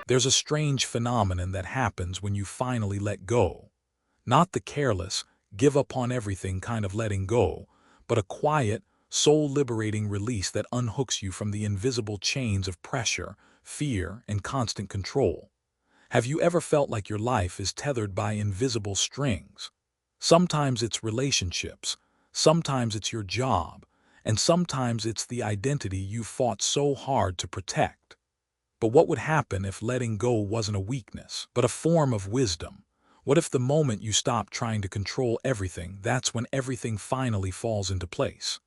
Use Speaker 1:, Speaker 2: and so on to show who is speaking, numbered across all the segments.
Speaker 1: There's a strange phenomenon that happens when you finally let go. Not the careless, give up on everything kind of letting go, but a quiet, soul-liberating release that unhooks you from the invisible chains of pressure, fear, and constant control. Have you ever felt like your life is tethered by invisible strings? Sometimes it's relationships, sometimes it's your job, and sometimes it's the identity you fought so hard to protect. But what would happen if letting go wasn't a weakness, but a form of wisdom? What if the moment you stop trying to control everything, that's when everything finally falls into place?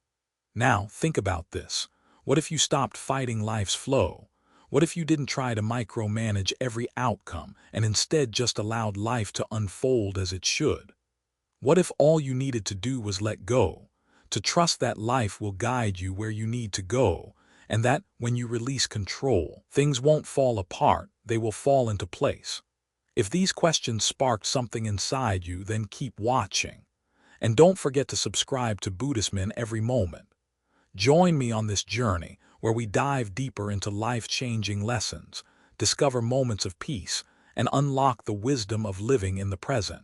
Speaker 1: Now, think about this. What if you stopped fighting life's flow? What if you didn't try to micromanage every outcome and instead just allowed life to unfold as it should? What if all you needed to do was let go, to trust that life will guide you where you need to go, and that when you release control, things won't fall apart, they will fall into place? If these questions sparked something inside you, then keep watching. And don't forget to subscribe to Buddhism every moment. Join me on this journey where we dive deeper into life-changing lessons, discover moments of peace, and unlock the wisdom of living in the present.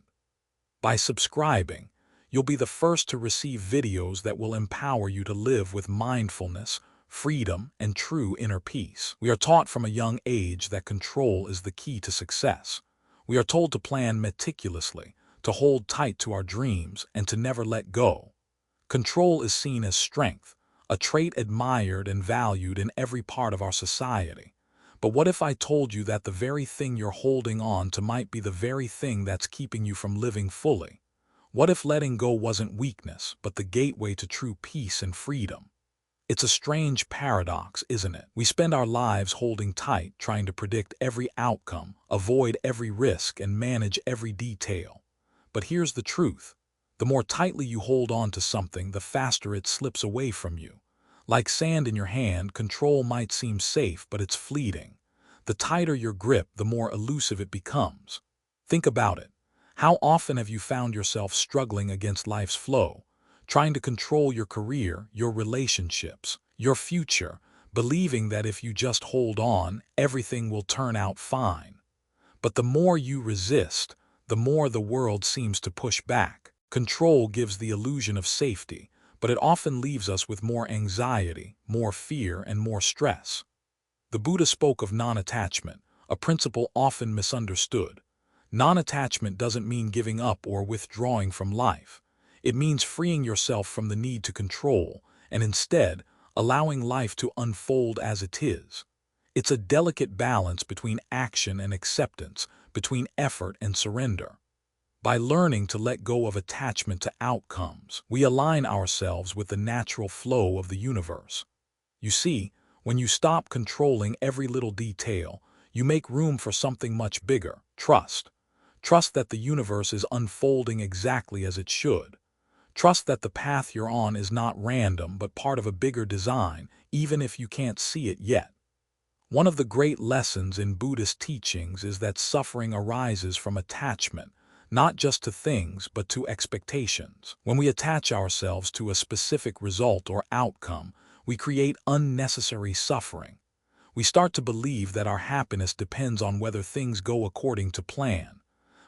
Speaker 1: By subscribing, you'll be the first to receive videos that will empower you to live with mindfulness, freedom, and true inner peace. We are taught from a young age that control is the key to success. We are told to plan meticulously, to hold tight to our dreams, and to never let go. Control is seen as strength, a trait admired and valued in every part of our society. But what if I told you that the very thing you're holding on to might be the very thing that's keeping you from living fully? What if letting go wasn't weakness, but the gateway to true peace and freedom? It's a strange paradox, isn't it? We spend our lives holding tight, trying to predict every outcome, avoid every risk, and manage every detail. But here's the truth. The more tightly you hold on to something, the faster it slips away from you. Like sand in your hand, control might seem safe, but it's fleeting. The tighter your grip, the more elusive it becomes. Think about it. How often have you found yourself struggling against life's flow, trying to control your career, your relationships, your future, believing that if you just hold on, everything will turn out fine? But the more you resist, the more the world seems to push back. Control gives the illusion of safety, but it often leaves us with more anxiety, more fear, and more stress. The Buddha spoke of non-attachment, a principle often misunderstood. Non-attachment doesn't mean giving up or withdrawing from life. It means freeing yourself from the need to control, and instead, allowing life to unfold as it is. It's a delicate balance between action and acceptance, between effort and surrender. By learning to let go of attachment to outcomes, we align ourselves with the natural flow of the universe. You see, when you stop controlling every little detail, you make room for something much bigger: trust. Trust that the universe is unfolding exactly as it should. Trust that the path you're on is not random but part of a bigger design, even if you can't see it yet. One of the great lessons in Buddhist teachings is that suffering arises from attachment, not just to things but to expectations. When we attach ourselves to a specific result or outcome, we create unnecessary suffering. We start to believe that our happiness depends on whether things go according to plan.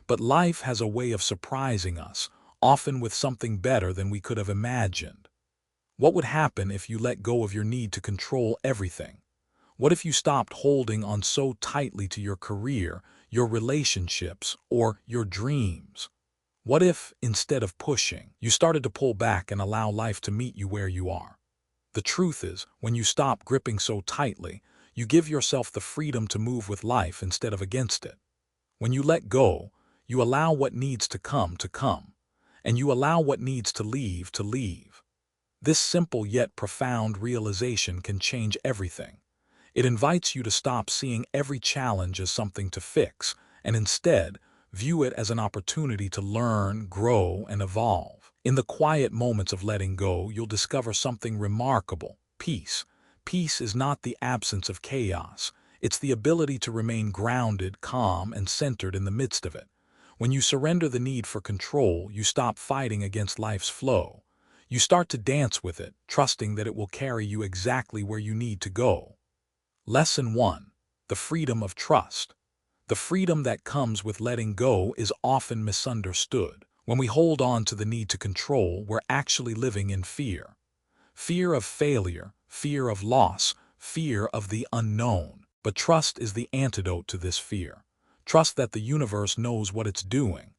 Speaker 1: But life has a way of surprising us, often with something better than we could have imagined. What would happen if you let go of your need to control everything? What if you stopped holding on so tightly to your career, your relationships, or your dreams? What if, instead of pushing, you started to pull back and allow life to meet you where you are? The truth is, when you stop gripping so tightly, you give yourself the freedom to move with life instead of against it. When you let go, you allow what needs to come, and you allow what needs to leave to leave. This simple yet profound realization can change everything. It invites you to stop seeing every challenge as something to fix, and instead, view it as an opportunity to learn, grow, and evolve. In the quiet moments of letting go, you'll discover something remarkable: peace. Peace is not the absence of chaos. It's the ability to remain grounded, calm, and centered in the midst of it. When you surrender the need for control, you stop fighting against life's flow. You start to dance with it, trusting that it will carry you exactly where you need to go. Lesson 1. the freedom of trust. The freedom that comes with letting go is often misunderstood. When we hold on to the need to control, we're actually living in fear. Fear of failure, fear of loss, fear of the unknown. But trust is the antidote to this fear. Trust that the universe knows what it's doing.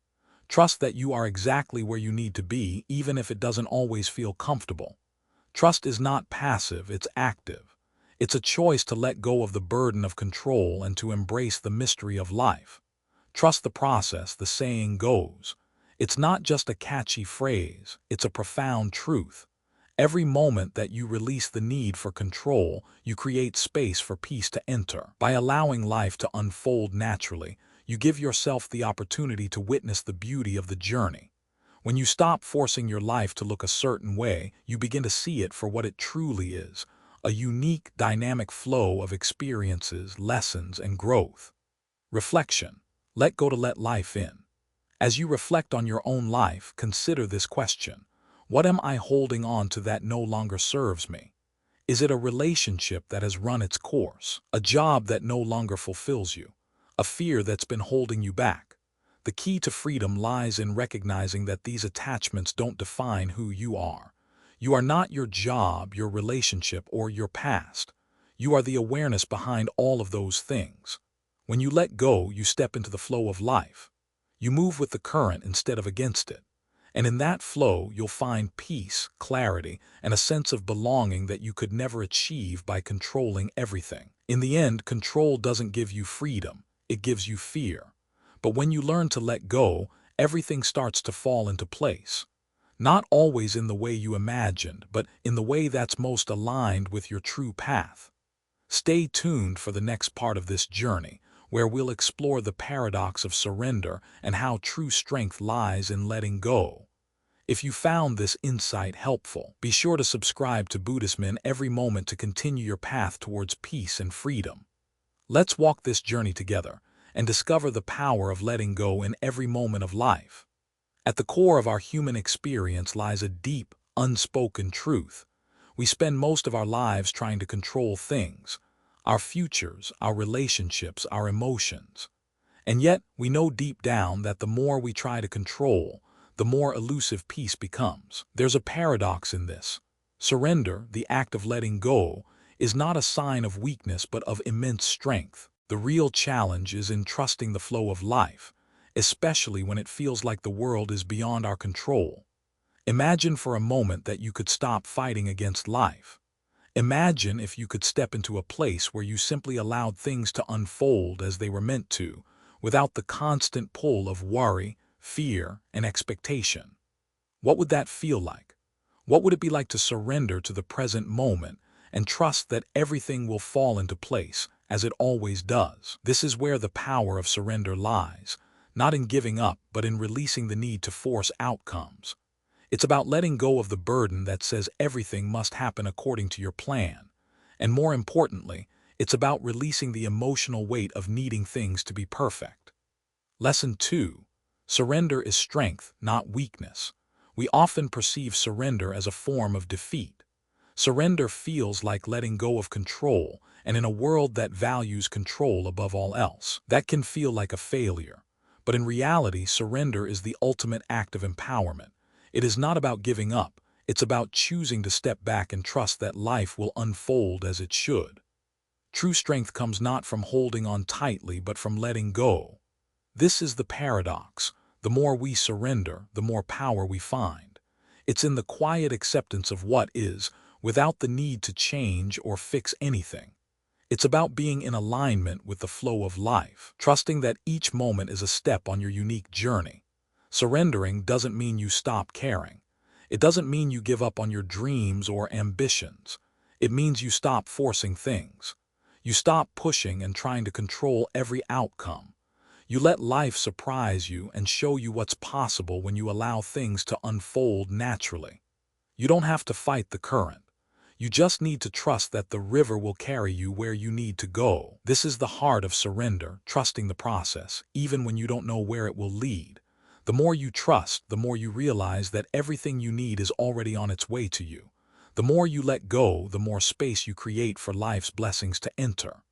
Speaker 1: Trust that you are exactly where you need to be, even if it doesn't always feel comfortable. Trust is not passive, it's active. It's a choice to let go of the burden of control and to embrace the mystery of life. Trust the process, the saying goes. It's not just a catchy phrase, it's a profound truth. Every moment that you release the need for control, you create space for peace to enter. By allowing life to unfold naturally, you give yourself the opportunity to witness the beauty of the journey. When you stop forcing your life to look a certain way, you begin to see it for what it truly is, a unique, dynamic flow of experiences, lessons, and growth. Reflection. Let go to let life in. As you reflect on your own life, consider this question. What am I holding on to that no longer serves me? Is it a relationship that has run its course? A job that no longer fulfills you? A fear that's been holding you back? The key to freedom lies in recognizing that these attachments don't define who you are. You are not your job, your relationship, or your past. You are the awareness behind all of those things. When you let go, you step into the flow of life. You move with the current instead of against it. And in that flow, you'll find peace, clarity, and a sense of belonging that you could never achieve by controlling everything. In the end, control doesn't give you freedom, it gives you fear. But when you learn to let go, everything starts to fall into place. Not always in the way you imagined, but in the way that's most aligned with your true path. Stay tuned for the next part of this journey, where we'll explore the paradox of surrender and how true strength lies in letting go. If you found this insight helpful, be sure to subscribe to Buddhism in every moment to continue your path towards peace and freedom. Let's walk this journey together and discover the power of letting go in every moment of life. At the core of our human experience lies a deep, unspoken truth. We spend most of our lives trying to control things, our futures, our relationships, our emotions. And yet, we know deep down that the more we try to control, the more elusive peace becomes. There's a paradox in this. Surrender, the act of letting go, is not a sign of weakness but of immense strength. The real challenge is in trusting the flow of life, especially when it feels like the world is beyond our control. Imagine for a moment that you could stop fighting against life. Imagine if you could step into a place where you simply allowed things to unfold as they were meant to, without the constant pull of worry, fear, and expectation. What would that feel like? What would it be like to surrender to the present moment and trust that everything will fall into place, as it always does? This is where the power of surrender lies, not in giving up, but in releasing the need to force outcomes. It's about letting go of the burden that says everything must happen according to your plan. And more importantly, it's about releasing the emotional weight of needing things to be perfect. Lesson 2. Surrender is strength, not weakness. We often perceive surrender as a form of defeat. Surrender feels like letting go of control, and in a world that values control above all else, that can feel like a failure. But in reality, surrender is the ultimate act of empowerment. It is not about giving up, it's about choosing to step back and trust that life will unfold as it should. True strength comes not from holding on tightly, but from letting go. This is the paradox. The more we surrender, the more power we find. It's in the quiet acceptance of what is, without the need to change or fix anything. It's about being in alignment with the flow of life, trusting that each moment is a step on your unique journey. Surrendering doesn't mean you stop caring. It doesn't mean you give up on your dreams or ambitions. It means you stop forcing things. You stop pushing and trying to control every outcome. You let life surprise you and show you what's possible when you allow things to unfold naturally. You don't have to fight the current. You just need to trust that the river will carry you where you need to go. This is the heart of surrender, trusting the process, even when you don't know where it will lead. The more you trust, the more you realize that everything you need is already on its way to you. The more you let go, the more space you create for life's blessings to enter.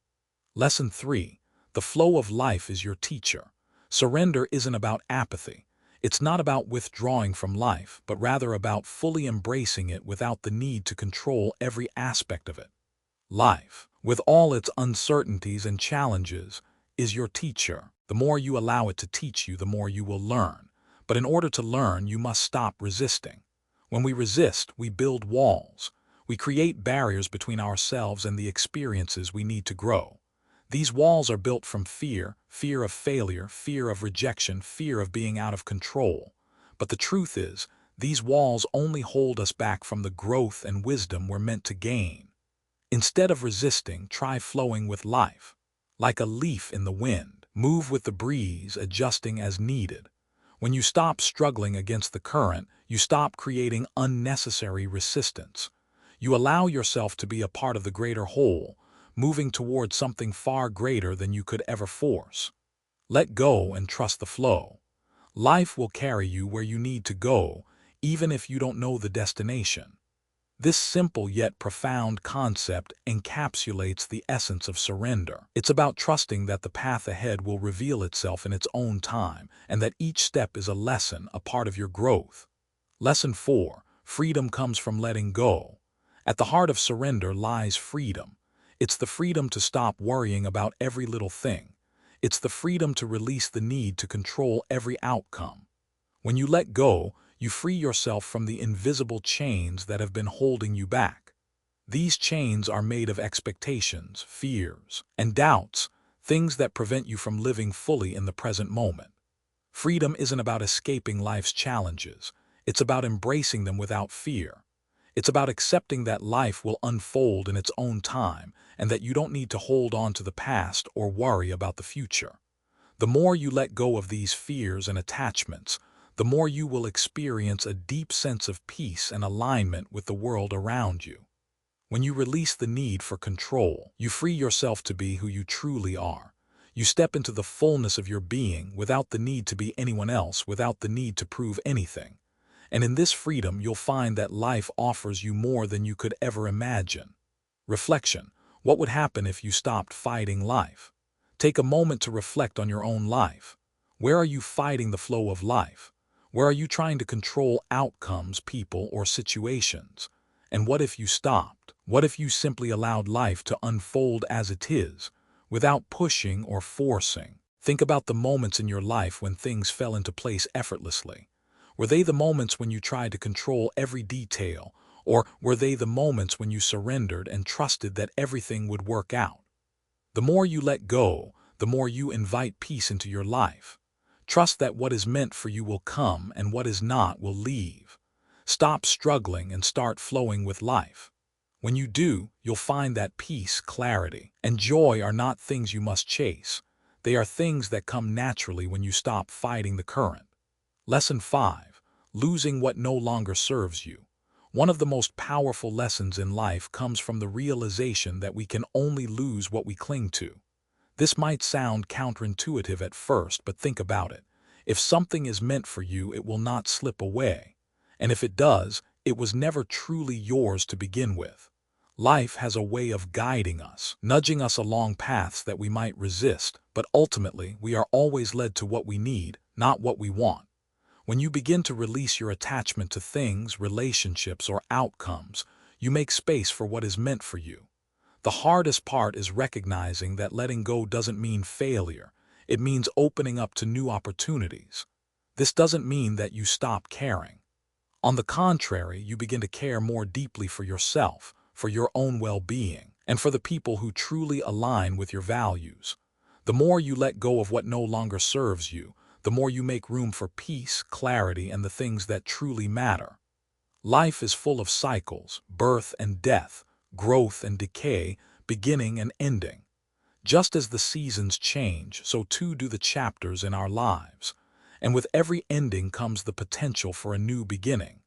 Speaker 1: Lesson 3. The flow of life is your teacher. Surrender isn't about apathy. It's not about withdrawing from life, but rather about fully embracing it without the need to control every aspect of it. Life, with all its uncertainties and challenges, is your teacher. The more you allow it to teach you, the more you will learn. But in order to learn, you must stop resisting. When we resist, we build walls. We create barriers between ourselves and the experiences we need to grow. These walls are built from fear, fear of failure, fear of rejection, fear of being out of control. But the truth is, these walls only hold us back from the growth and wisdom we're meant to gain. Instead of resisting, try flowing with life. Like a leaf in the wind, move with the breeze, adjusting as needed. When you stop struggling against the current, you stop creating unnecessary resistance. You allow yourself to be a part of the greater whole, moving towards something far greater than you could ever force. Let go and trust the flow. Life will carry you where you need to go, even if you don't know the destination. This simple yet profound concept encapsulates the essence of surrender. It's about trusting that the path ahead will reveal itself in its own time, and that each step is a lesson, a part of your growth. Lesson 4. Freedom comes from letting go. At the heart of surrender lies freedom. It's the freedom to stop worrying about every little thing. It's the freedom to release the need to control every outcome. When you let go, you free yourself from the invisible chains that have been holding you back. These chains are made of expectations, fears, and doubts, things that prevent you from living fully in the present moment. Freedom isn't about escaping life's challenges. It's about embracing them without fear. It's about accepting that life will unfold in its own time and that you don't need to hold on to the past or worry about the future. The more you let go of these fears and attachments, the more you will experience a deep sense of peace and alignment with the world around you. When you release the need for control, you free yourself to be who you truly are. You step into the fullness of your being without the need to be anyone else, without the need to prove anything. And in this freedom, you'll find that life offers you more than you could ever imagine. Reflection. What would happen if you stopped fighting life? Take a moment to reflect on your own life. Where are you fighting the flow of life? Where are you trying to control outcomes, people, or situations? And what if you stopped? What if you simply allowed life to unfold as it is, without pushing or forcing? Think about the moments in your life when things fell into place effortlessly. Were they the moments when you tried to control every detail, or were they the moments when you surrendered and trusted that everything would work out? The more you let go, the more you invite peace into your life. Trust that what is meant for you will come and what is not will leave. Stop struggling and start flowing with life. When you do, you'll find that peace, clarity, and joy are not things you must chase. They are things that come naturally when you stop fighting the current. Lesson 5. Losing what no longer serves you. One of the most powerful lessons in life comes from the realization that we can only lose what we cling to. This might sound counterintuitive at first, but think about it. If something is meant for you, it will not slip away. And if it does, it was never truly yours to begin with. Life has a way of guiding us, nudging us along paths that we might resist, but ultimately we are always led to what we need, not what we want. When you begin to release your attachment to things, relationships, or outcomes, you make space for what is meant for you. The hardest part is recognizing that letting go doesn't mean failure. It means opening up to new opportunities. This doesn't mean that you stop caring. On the contrary, you begin to care more deeply for yourself, for your own well-being, and for the people who truly align with your values. The more you let go of what no longer serves you, the more you make room for peace, clarity, and the things that truly matter. Life is full of cycles, birth and death, growth and decay, beginning and ending. Just as the seasons change, so too do the chapters in our lives. And with every ending comes the potential for a new beginning.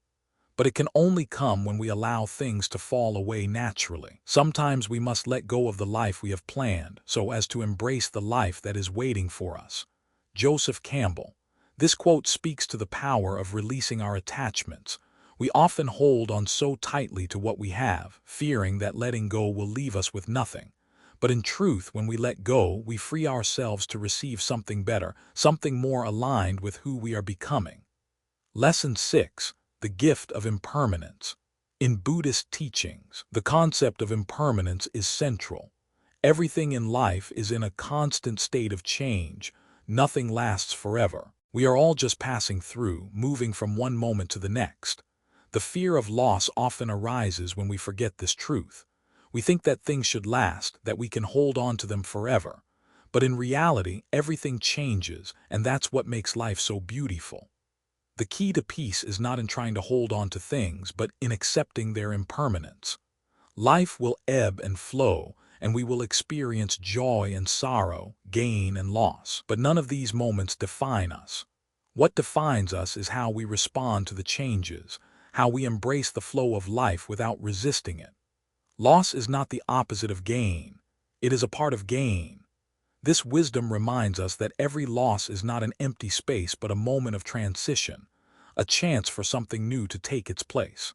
Speaker 1: But it can only come when we allow things to fall away naturally. Sometimes we must let go of the life we have planned, so as to embrace the life that is waiting for us. Joseph Campbell. This quote speaks to the power of releasing our attachments. We often hold on so tightly to what we have, fearing that letting go will leave us with nothing. But in truth, when we let go, we free ourselves to receive something better, something more aligned with who we are becoming. Lesson 6. The gift of impermanence. In Buddhist teachings, the concept of impermanence is central. Everything in life is in a constant state of change. Nothing lasts forever. We are all just passing through, moving from one moment to the next. The fear of loss often arises when we forget this truth. We think that things should last, that we can hold on to them forever. But in reality, everything changes, and that's what makes life so beautiful. The key to peace is not in trying to hold on to things, but in accepting their impermanence. Life will ebb and flow, and we will experience joy and sorrow, gain and loss. But none of these moments define us. What defines us is how we respond to the changes, how we embrace the flow of life without resisting it. Loss is not the opposite of gain. It is a part of gain. This wisdom reminds us that every loss is not an empty space but a moment of transition, a chance for something new to take its place.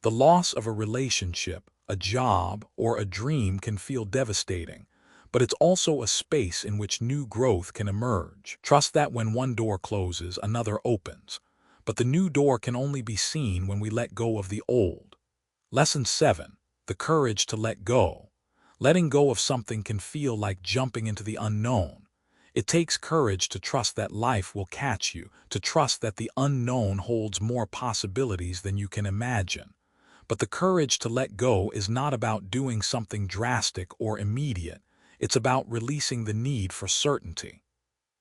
Speaker 1: The loss of a relationship, a job, or a dream can feel devastating, but it's also a space in which new growth can emerge. Trust that when one door closes, another opens, but the new door can only be seen when we let go of the old. Lesson 7. The courage to let go. Letting go of something can feel like jumping into the unknown. It takes courage to trust that life will catch you, to trust that the unknown holds more possibilities than you can imagine. But the courage to let go is not about doing something drastic or immediate. It's about releasing the need for certainty.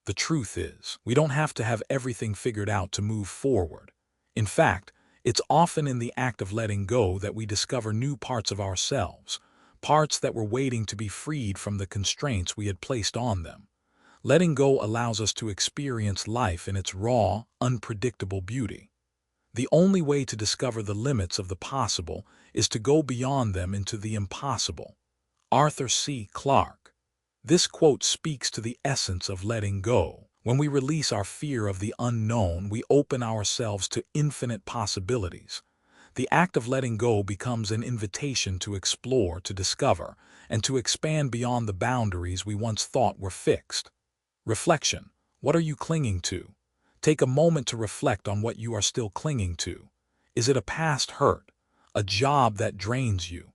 Speaker 1: The truth is, we don't have to have everything figured out to move forward. In fact, it's often in the act of letting go that we discover new parts of ourselves, parts that were waiting to be freed from the constraints we had placed on them. Letting go allows us to experience life in its raw, unpredictable beauty. The only way to discover the limits of the possible is to go beyond them into the impossible. Arthur C. Clarke. This quote speaks to the essence of letting go. When we release our fear of the unknown, we open ourselves to infinite possibilities. The act of letting go becomes an invitation to explore, to discover, and to expand beyond the boundaries we once thought were fixed. Reflection. What are you clinging to? Take a moment to reflect on what you are still clinging to. Is it a past hurt? A job that drains you?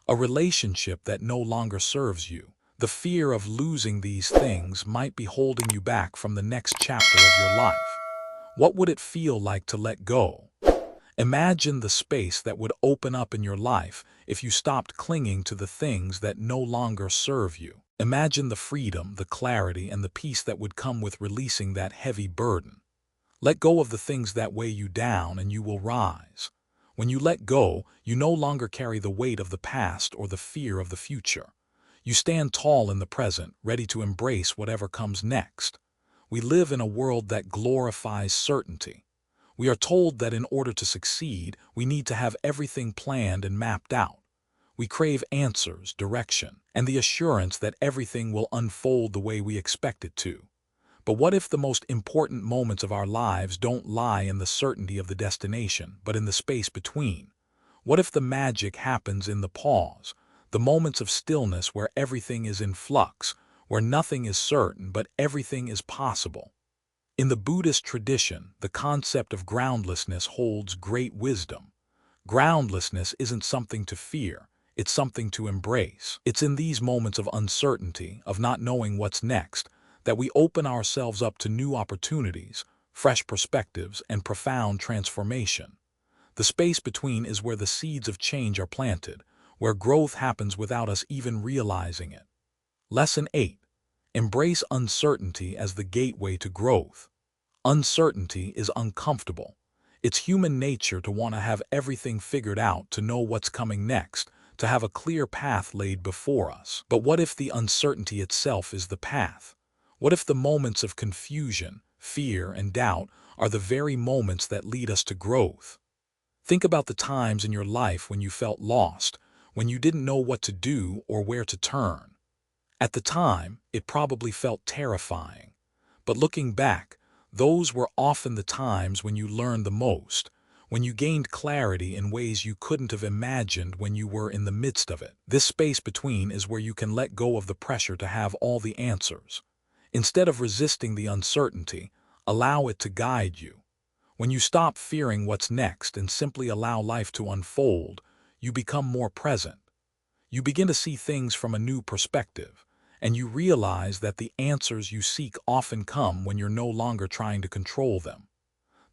Speaker 1: A relationship that no longer serves you? The fear of losing these things might be holding you back from the next chapter of your life. What would it feel like to let go? Imagine the space that would open up in your life if you stopped clinging to the things that no longer serve you. Imagine the freedom, the clarity, and the peace that would come with releasing that heavy burden. Let go of the things that weigh you down and you will rise. When you let go, you no longer carry the weight of the past or the fear of the future. You stand tall in the present, ready to embrace whatever comes next. We live in a world that glorifies certainty. We are told that in order to succeed, we need to have everything planned and mapped out. We crave answers, direction, and the assurance that everything will unfold the way we expect it to. But what if the most important moments of our lives don't lie in the certainty of the destination, but in the space between? What if the magic happens in the pause, the moments of stillness where everything is in flux, where nothing is certain but everything is possible? In the Buddhist tradition, the concept of groundlessness holds great wisdom. Groundlessness isn't something to fear, it's something to embrace. It's in these moments of uncertainty, of not knowing what's next, that we open ourselves up to new opportunities, fresh perspectives, and profound transformation. The space between is where the seeds of change are planted, where growth happens without us even realizing it. Lesson 8. Embrace uncertainty as the gateway to growth. Uncertainty is uncomfortable. It's human nature to want to have everything figured out, to know what's coming next, to have a clear path laid before us. But what if the uncertainty itself is the path? What if the moments of confusion, fear, and doubt are the very moments that lead us to growth? Think about the times in your life when you felt lost, when you didn't know what to do or where to turn. At the time, it probably felt terrifying. But looking back, those were often the times when you learned the most, when you gained clarity in ways you couldn't have imagined when you were in the midst of it. This space between is where you can let go of the pressure to have all the answers. Instead of resisting the uncertainty, allow it to guide you. When you stop fearing what's next and simply allow life to unfold, you become more present. You begin to see things from a new perspective, and you realize that the answers you seek often come when you're no longer trying to control them.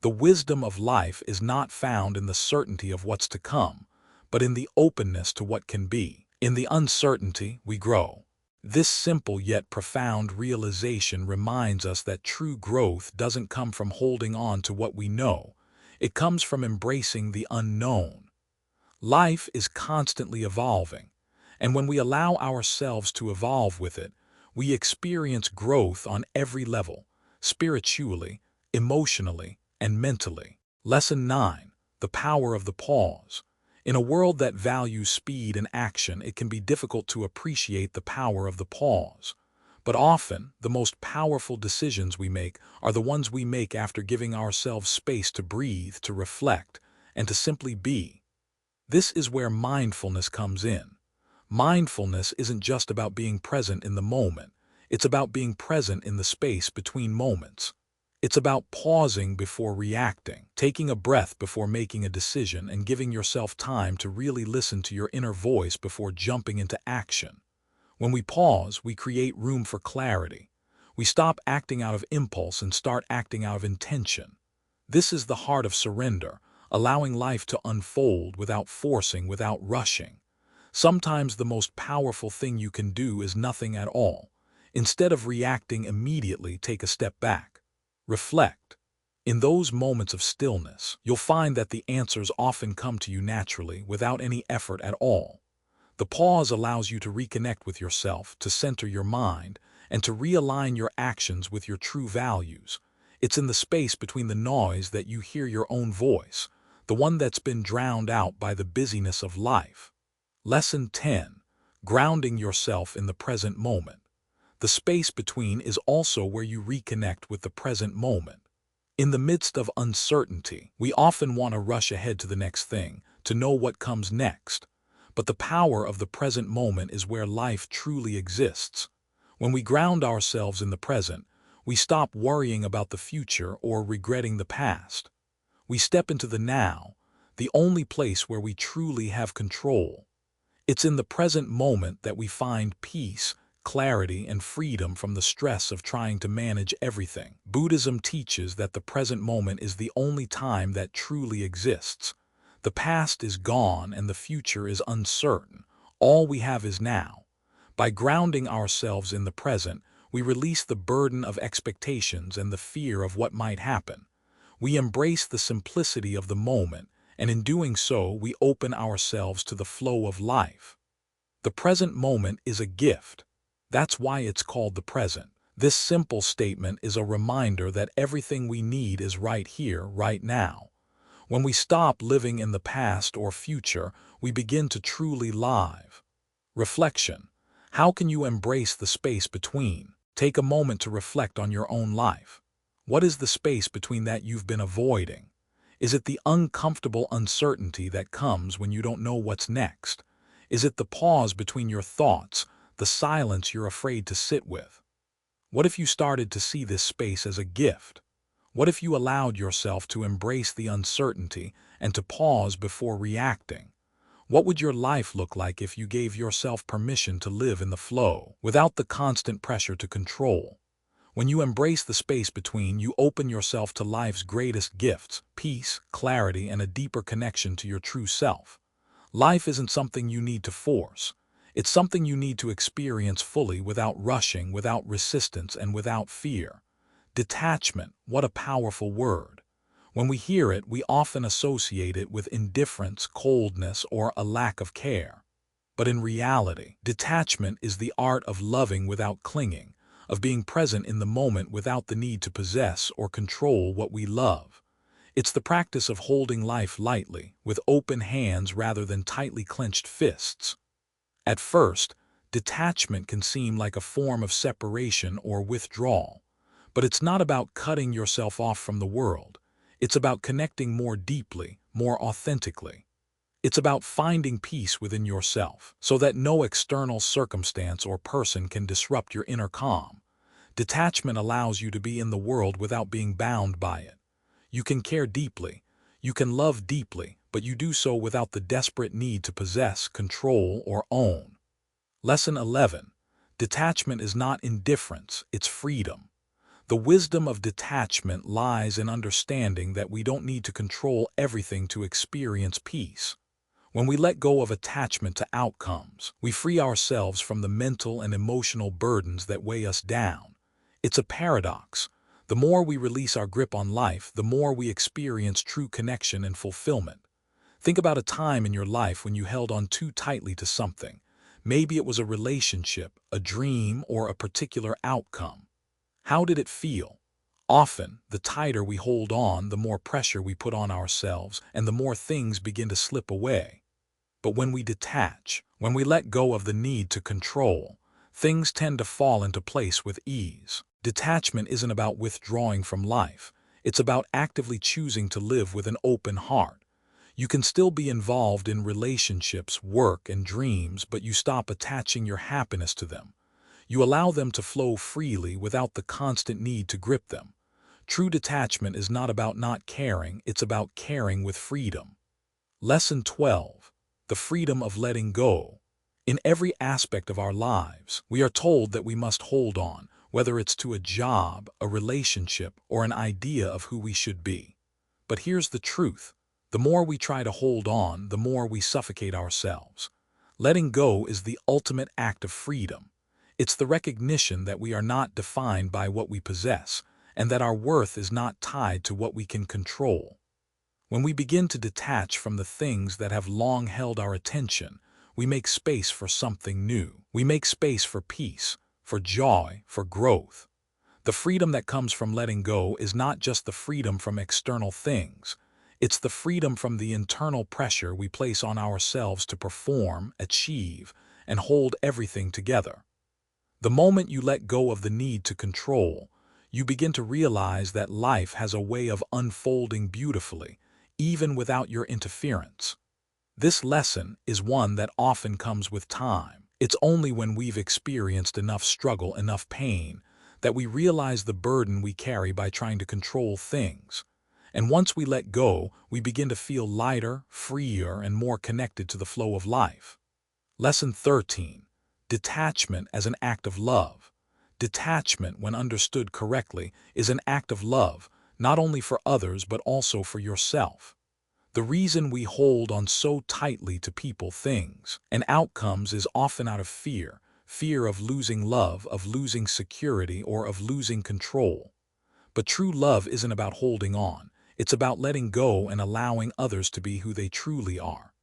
Speaker 1: The wisdom of life is not found in the certainty of what's to come, but in the openness to what can be. In the uncertainty, we grow. This simple yet profound realization reminds us that true growth doesn't come from holding on to what we know. It comes from embracing the unknown. Life is constantly evolving, and when we allow ourselves to evolve with it, we experience growth on every level, spiritually, emotionally, and mentally. Lesson 9. The power of the pause. In a world that values speed and action, it can be difficult to appreciate the power of the pause. But often, the most powerful decisions we make are the ones we make after giving ourselves space to breathe, to reflect, and to simply be. This is where mindfulness comes in. Mindfulness isn't just about being present in the moment. It's about being present in the space between moments. It's about pausing before reacting, taking a breath before making a decision, and giving yourself time to really listen to your inner voice before jumping into action. When we pause, we create room for clarity. We stop acting out of impulse and start acting out of intention. This is the heart of surrender, allowing life to unfold without forcing, without rushing. Sometimes the most powerful thing you can do is nothing at all. Instead of reacting immediately, take a step back. Reflect. In those moments of stillness, you'll find that the answers often come to you naturally, without any effort at all. The pause allows you to reconnect with yourself, to center your mind, and to realign your actions with your true values. It's in the space between the noise that you hear your own voice, the one that's been drowned out by the busyness of life. Lesson 10. Grounding yourself in the present moment. The space between is also where you reconnect with the present moment. In the midst of uncertainty, we often want to rush ahead to the next thing, to know what comes next. But the power of the present moment is where life truly exists. When we ground ourselves in the present, we stop worrying about the future or regretting the past. We step into the now, the only place where we truly have control. It's in the present moment that we find peace, clarity, and freedom from the stress of trying to manage everything. Buddhism teaches that the present moment is the only time that truly exists. The past is gone and the future is uncertain. All we have is now. By grounding ourselves in the present, we release the burden of expectations and the fear of what might happen. We embrace the simplicity of the moment, and in doing so, we open ourselves to the flow of life. The present moment is a gift. That's why it's called the present. This simple statement is a reminder that everything we need is right here, right now. When we stop living in the past or future, we begin to truly live. Reflection. How can you embrace the space between? Take a moment to reflect on your own life. What is the space between that you've been avoiding? Is it the uncomfortable uncertainty that comes when you don't know what's next? Is it the pause between your thoughts, the silence you're afraid to sit with? What if you started to see this space as a gift? What if you allowed yourself to embrace the uncertainty and to pause before reacting? What would your life look like if you gave yourself permission to live in the flow, without the constant pressure to control? When you embrace the space between, you open yourself to life's greatest gifts: peace, clarity, and a deeper connection to your true self. Life isn't something you need to force. It's something you need to experience fully, without rushing, without resistance, and without fear. Detachment, what a powerful word. When we hear it, we often associate it with indifference, coldness, or a lack of care. But in reality, detachment is the art of loving without clinging, of being present in the moment without the need to possess or control what we love. It's the practice of holding life lightly, with open hands rather than tightly clenched fists. At first, detachment can seem like a form of separation or withdrawal. But it's not about cutting yourself off from the world. It's about connecting more deeply, more authentically. It's about finding peace within yourself so that no external circumstance or person can disrupt your inner calm. Detachment allows you to be in the world without being bound by it. You can care deeply, you can love deeply, but you do so without the desperate need to possess, control, or own. Lesson 11. Detachment is not indifference, it's freedom. The wisdom of detachment lies in understanding that we don't need to control everything to experience peace. When we let go of attachment to outcomes, we free ourselves from the mental and emotional burdens that weigh us down. It's a paradox. The more we release our grip on life, the more we experience true connection and fulfillment. Think about a time in your life when you held on too tightly to something. Maybe it was a relationship, a dream, or a particular outcome. How did it feel? Often, the tighter we hold on, the more pressure we put on ourselves, and the more things begin to slip away. But when we detach, when we let go of the need to control, things tend to fall into place with ease. Detachment isn't about withdrawing from life. It's about actively choosing to live with an open heart. You can still be involved in relationships, work, and dreams, but you stop attaching your happiness to them. You allow them to flow freely without the constant need to grip them. True detachment is not about not caring, it's about caring with freedom. Lesson 12. The freedom of letting go. In every aspect of our lives, we are told that we must hold on, whether it's to a job, a relationship, or an idea of who we should be. But here's the truth. The more we try to hold on, the more we suffocate ourselves. Letting go is the ultimate act of freedom. It's the recognition that we are not defined by what we possess, and that our worth is not tied to what we can control. When we begin to detach from the things that have long held our attention, we make space for something new. We make space for peace, for joy, for growth. The freedom that comes from letting go is not just the freedom from external things. It's the freedom from the internal pressure we place on ourselves to perform, achieve, and hold everything together. The moment you let go of the need to control, you begin to realize that life has a way of unfolding beautifully, even without your interference. This lesson is one that often comes with time. It's only when we've experienced enough struggle, enough pain, that we realize the burden we carry by trying to control things. And once we let go, we begin to feel lighter, freer, and more connected to the flow of life. Lesson 13. Detachment as an act of love. Detachment, when understood correctly, is an act of love, not only for others but also for yourself. The reason we hold on so tightly to people, things, and outcomes is often out of fear. Fear of losing love, of losing security, or of losing control. But true love isn't about holding on. It's about letting go and allowing others to be who they truly are.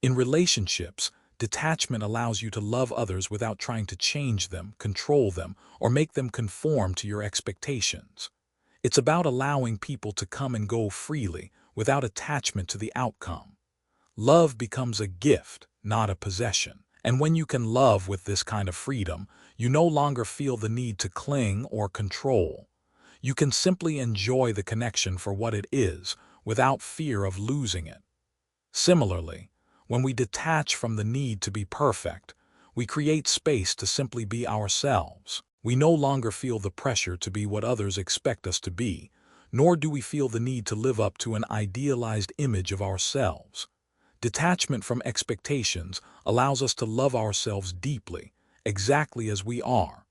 Speaker 1: In relationships, detachment allows you to love others without trying to change them, control them, or make them conform to your expectations. It's about allowing people to come and go freely, without attachment to the outcome. Love becomes a gift, not a possession. And when you can love with this kind of freedom, you no longer feel the need to cling or control. You can simply enjoy the connection for what it is, without fear of losing it. Similarly, when we detach from the need to be perfect, we create space to simply be ourselves. We no longer feel the pressure to be what others expect us to be, nor do we feel the need to live up to an idealized image of ourselves. Detachment from expectations allows us to love ourselves deeply, exactly as we are.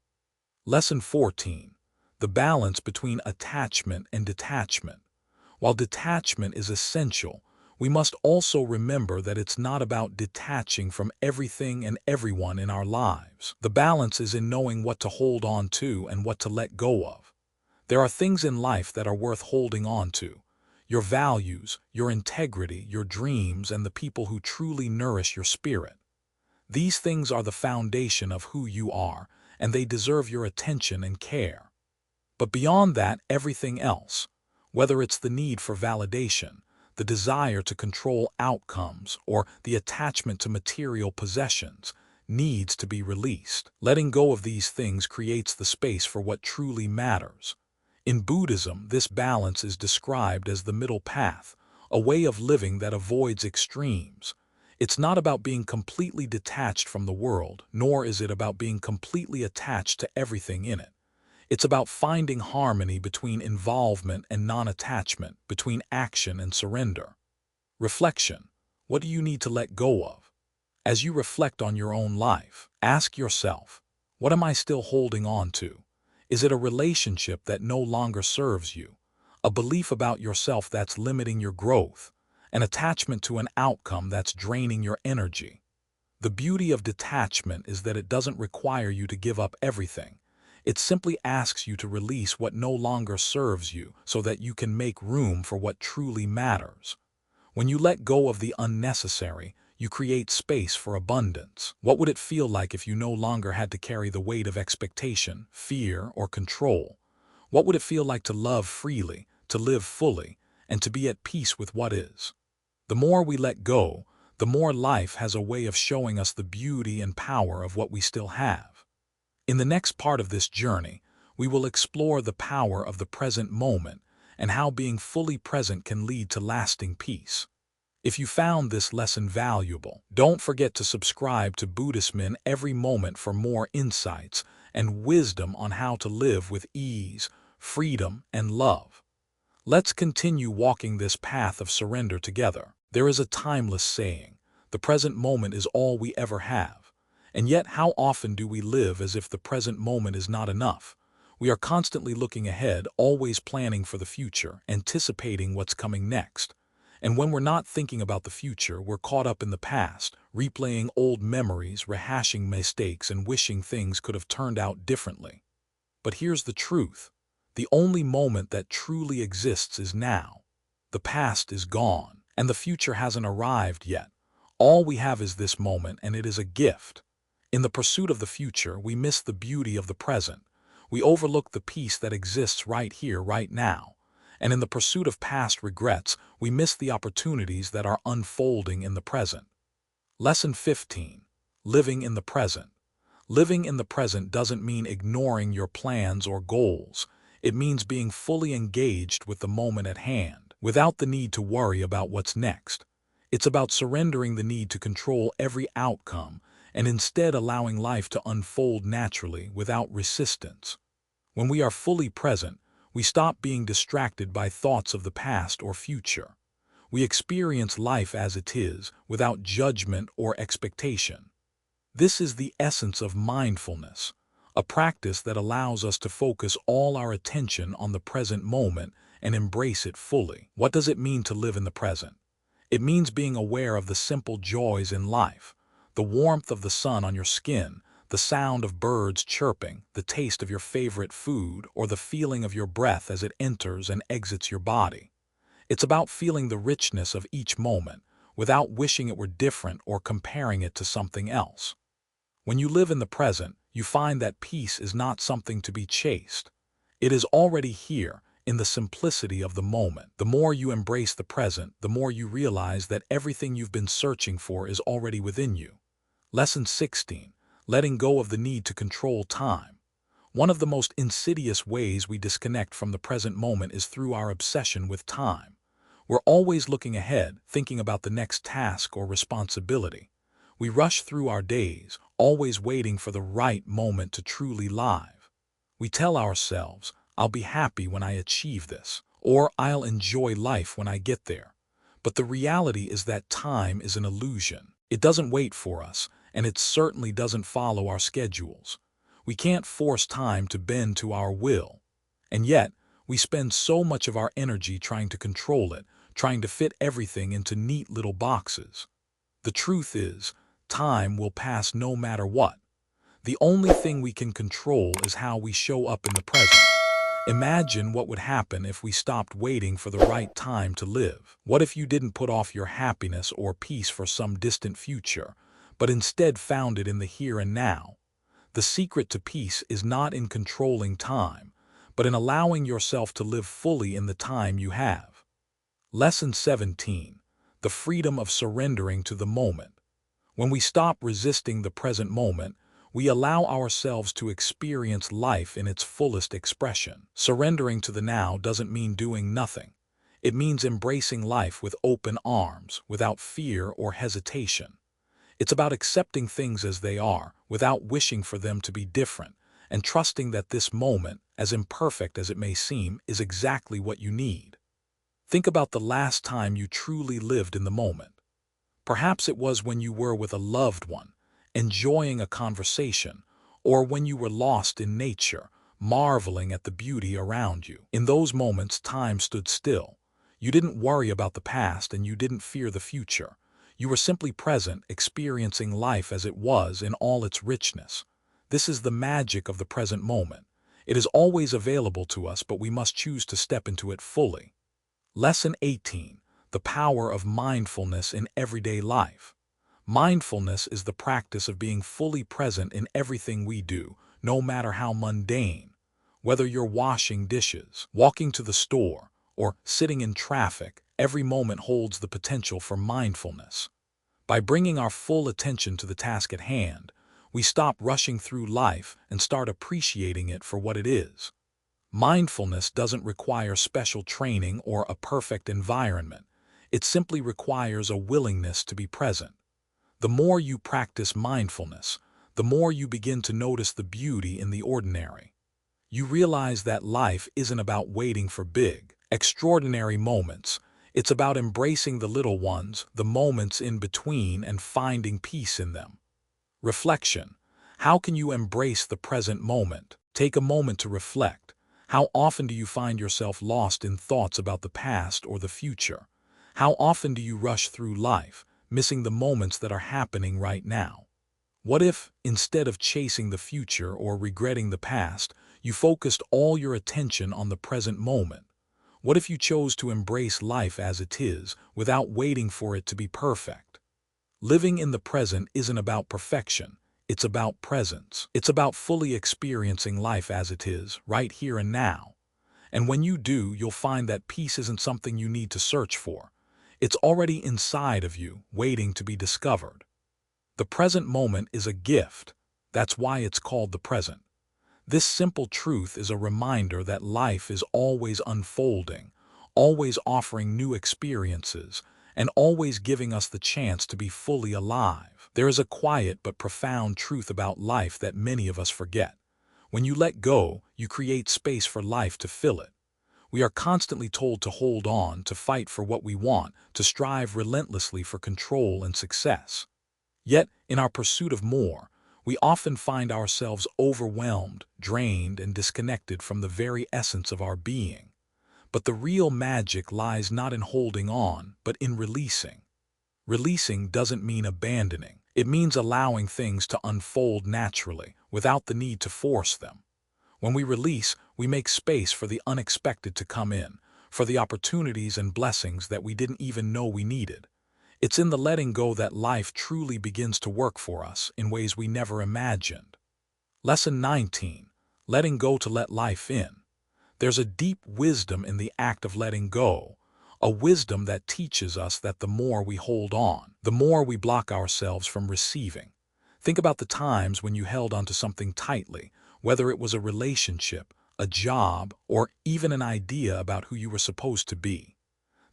Speaker 1: Lesson 14. The balance between attachment and detachment. While detachment is essential, we must also remember that it's not about detaching from everything and everyone in our lives. The balance is in knowing what to hold on to and what to let go of. There are things in life that are worth holding on to. Your values, your integrity, your dreams, and the people who truly nourish your spirit. These things are the foundation of who you are, and they deserve your attention and care. But beyond that, everything else, whether it's the need for validation, the desire to control outcomes, or the attachment to material possessions, needs to be released. Letting go of these things creates the space for what truly matters. In Buddhism, this balance is described as the middle path, a way of living that avoids extremes. It's not about being completely detached from the world, nor is it about being completely attached to everything in it. It's about finding harmony between involvement and non-attachment, between action and surrender. Reflection. What do you need to let go of? As you reflect on your own life, ask yourself, what am I still holding on to? Is it a relationship that no longer serves you? A belief about yourself that's limiting your growth? An attachment to an outcome that's draining your energy? The beauty of detachment is that it doesn't require you to give up everything. It simply asks you to release what no longer serves you so that you can make room for what truly matters. When you let go of the unnecessary, you create space for abundance. What would it feel like if you no longer had to carry the weight of expectation, fear, or control? What would it feel like to love freely, to live fully, and to be at peace with what is? The more we let go, the more life has a way of showing us the beauty and power of what we still have. In the next part of this journey, we will explore the power of the present moment and how being fully present can lead to lasting peace. If you found this lesson valuable, don't forget to subscribe to Buddhism every moment for more insights and wisdom on how to live with ease, freedom, and love. Let's continue walking this path of surrender together. There is a timeless saying, the present moment is all we ever have. And yet, how often do we live as if the present moment is not enough? We are constantly looking ahead, always planning for the future, anticipating what's coming next. And when we're not thinking about the future, we're caught up in the past, replaying old memories, rehashing mistakes, and wishing things could have turned out differently. But here's the truth. The only moment that truly exists is now. The past is gone, and the future hasn't arrived yet. All we have is this moment, and it is a gift. In the pursuit of the future, we miss the beauty of the present. We overlook the peace that exists right here, right now. And in the pursuit of past regrets, we miss the opportunities that are unfolding in the present. Lesson 15. Living in the present. Living in the present doesn't mean ignoring your plans or goals. It means being fully engaged with the moment at hand, without the need to worry about what's next. It's about surrendering the need to control every outcome and instead allowing life to unfold naturally without resistance. When we are fully present, we stop being distracted by thoughts of the past or future. We experience life as it is, without judgment or expectation. This is the essence of mindfulness, a practice that allows us to focus all our attention on the present moment and embrace it fully. What does it mean to live in the present? It means being aware of the simple joys in life, the warmth of the sun on your skin, the sound of birds chirping, the taste of your favorite food, or the feeling of your breath as it enters and exits your body. It's about feeling the richness of each moment, without wishing it were different or comparing it to something else. When you live in the present, you find that peace is not something to be chased. It is already here, in the simplicity of the moment. The more you embrace the present, the more you realize that everything you've been searching for is already within you. Lesson 16. Letting go of the need to control time. One of the most insidious ways we disconnect from the present moment is through our obsession with time. We're always looking ahead, thinking about the next task or responsibility. We rush through our days, always waiting for the right moment to truly live. We tell ourselves, I'll be happy when I achieve this, or I'll enjoy life when I get there. But the reality is that time is an illusion. It doesn't wait for us, and it certainly doesn't follow our schedules. We can't force time to bend to our will. And yet, we spend so much of our energy trying to control it, trying to fit everything into neat little boxes. The truth is, time will pass no matter what. The only thing we can control is how we show up in the present. Imagine what would happen if we stopped waiting for the right time to live. What if you didn't put off your happiness or peace for some distant future, but instead found it in the here and now? The secret to peace is not in controlling time, but in allowing yourself to live fully in the time you have. Lesson 17. The freedom of surrendering to the moment. When we stop resisting the present moment, we allow ourselves to experience life in its fullest expression. Surrendering to the now doesn't mean doing nothing. It means embracing life with open arms, without fear or hesitation. It's about accepting things as they are, without wishing for them to be different, and trusting that this moment, as imperfect as it may seem, is exactly what you need. Think about the last time you truly lived in the moment. Perhaps it was when you were with a loved one, enjoying a conversation, or when you were lost in nature, marveling at the beauty around you. In those moments, time stood still. You didn't worry about the past and you didn't fear the future. You were simply present, experiencing life as it was in all its richness. This is the magic of the present moment. It is always available to us, but we must choose to step into it fully. Lesson 18. The power of mindfulness in everyday life. Mindfulness is the practice of being fully present in everything we do, no matter how mundane. Whether you're washing dishes, walking to the store, or sitting in traffic, every moment holds the potential for mindfulness. By bringing our full attention to the task at hand, we stop rushing through life and start appreciating it for what it is. Mindfulness doesn't require special training or a perfect environment. It simply requires a willingness to be present. The more you practice mindfulness, the more you begin to notice the beauty in the ordinary. You realize that life isn't about waiting for big, extraordinary moments. It's about embracing the little ones, the moments in between, and finding peace in them. Reflection. How can you embrace the present moment? Take a moment to reflect. How often do you find yourself lost in thoughts about the past or the future? How often do you rush through life, missing the moments that are happening right now? What if, instead of chasing the future or regretting the past, you focused all your attention on the present moment? What if you chose to embrace life as it is, without waiting for it to be perfect? Living in the present isn't about perfection. It's about presence. It's about fully experiencing life as it is, right here and now. And when you do, you'll find that peace isn't something you need to search for. It's already inside of you, waiting to be discovered. The present moment is a gift. That's why it's called the present. This simple truth is a reminder that life is always unfolding, always offering new experiences, and always giving us the chance to be fully alive. There is a quiet but profound truth about life that many of us forget. When you let go, you create space for life to fill it. We are constantly told to hold on, to fight for what we want, to strive relentlessly for control and success. Yet, in our pursuit of more, we often find ourselves overwhelmed, drained, and disconnected from the very essence of our being. But the real magic lies not in holding on, but in releasing. Releasing doesn't mean abandoning. It means allowing things to unfold naturally, without the need to force them. When we release, we make space for the unexpected to come in, for the opportunities and blessings that we didn't even know we needed. It's in the letting go that life truly begins to work for us in ways we never imagined. Lesson 19. Letting go to let life in. There's a deep wisdom in the act of letting go, a wisdom that teaches us that the more we hold on, the more we block ourselves from receiving. Think about the times when you held onto something tightly, whether it was a relationship, a job, or even an idea about who you were supposed to be.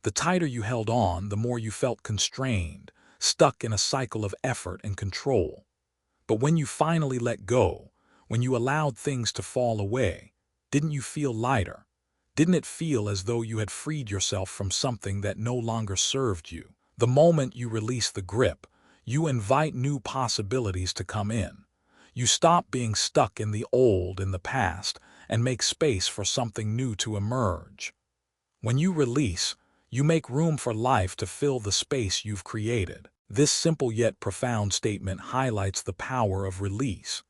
Speaker 1: The tighter you held on, the more you felt constrained, stuck in a cycle of effort and control. But when you finally let go, when you allowed things to fall away, didn't you feel lighter? Didn't it feel as though you had freed yourself from something that no longer served you? The moment you release the grip, you invite new possibilities to come in. You stop being stuck in the old, in the past, and make space for something new to emerge. When you release, you make room for life to fill the space you've created. This simple yet profound statement highlights the power of release.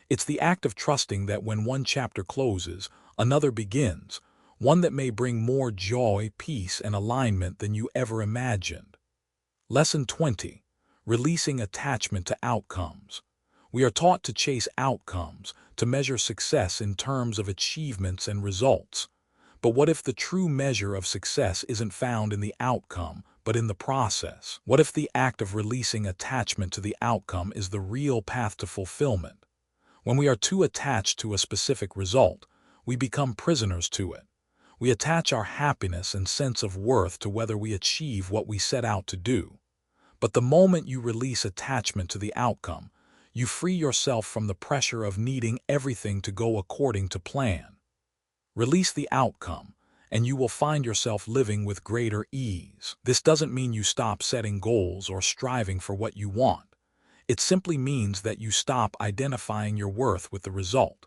Speaker 1: It's the act of trusting that when one chapter closes, another begins, one that may bring more joy, peace, and alignment than you ever imagined. Lesson 20. Releasing attachment to outcomes. We are taught to chase outcomes, to measure success in terms of achievements and results. But what if the true measure of success isn't found in the outcome, but in the process? What if the act of releasing attachment to the outcome is the real path to fulfillment? When we are too attached to a specific result, we become prisoners to it. We attach our happiness and sense of worth to whether we achieve what we set out to do. But the moment you release attachment to the outcome, you free yourself from the pressure of needing everything to go according to plan. Release the outcome, and you will find yourself living with greater ease. This doesn't mean you stop setting goals or striving for what you want. It simply means that you stop identifying your worth with the result.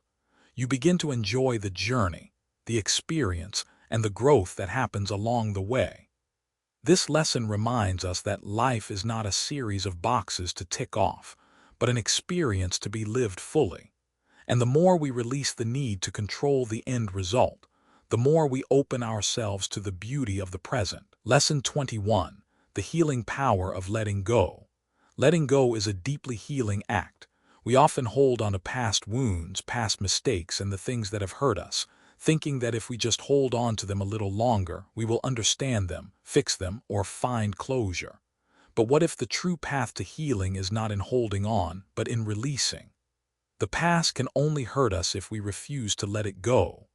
Speaker 1: You begin to enjoy the journey, the experience, and the growth that happens along the way. This lesson reminds us that life is not a series of boxes to tick off, but an experience to be lived fully. And the more we release the need to control the end result, the more we open ourselves to the beauty of the present. Lesson 21. The healing power of letting go. Letting go is a deeply healing act. We often hold on to past wounds, past mistakes, and the things that have hurt us, thinking that if we just hold on to them a little longer, we will understand them, fix them, or find closure. But what if the true path to healing is not in holding on, but in releasing? The past can only hurt us if we refuse to let it go.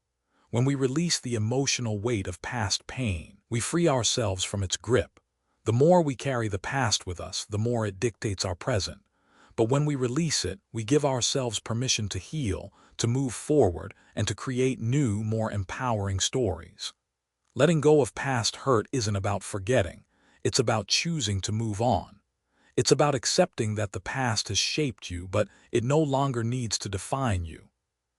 Speaker 1: When we release the emotional weight of past pain, we free ourselves from its grip. The more we carry the past with us, the more it dictates our present. But when we release it, we give ourselves permission to heal, to move forward, and to create new, more empowering stories. Letting go of past hurt isn't about forgetting. It's about choosing to move on. It's about accepting that the past has shaped you, but it no longer needs to define you.